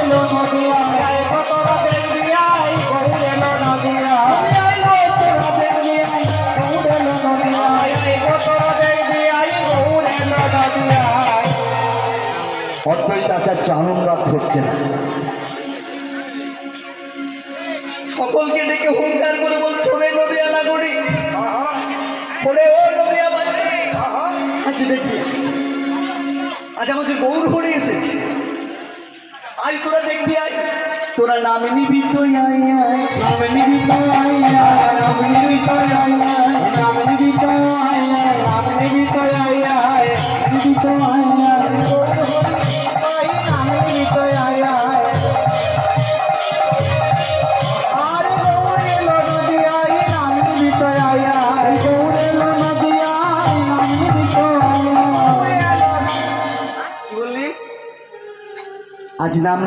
এলো নদিয়ায় তোরা দেখবি আই গৌর এলো নদিয়ায় তোরা দেখবি আই গৌর এলো নদিয়ায় তোরা দেখবি আই গৌর এলো নদিয়ায়। অদ্বৈত আচার্য আনন্দরাত হচ্ছে না, সকলকে ডেকে হুঙ্কার করে বলছো রে নদিয়া নাগরিক, বলে ও নদিয়াবাসী, আজ দেখবি আজ আমাদের গৌর হরে এসেছে, আজ তোরা দেখবি আয় তোরা নাম নিবি তো আয় আয়, নাম নিবি তো আই আই, নাম নিবি তো আই আই, নাম নিবি তো আই আই, নাম নিবি তো আই আই, নিবি তো আই আই, গৌর হরি নাম নিবি তো আই আই। আরে গৌর এলো নদিয়ায় নাম নিবি তো আই আই, গৌর এলো নদিয়ায় নাম নিবি তো আই আই। কি বললি? আজ নাম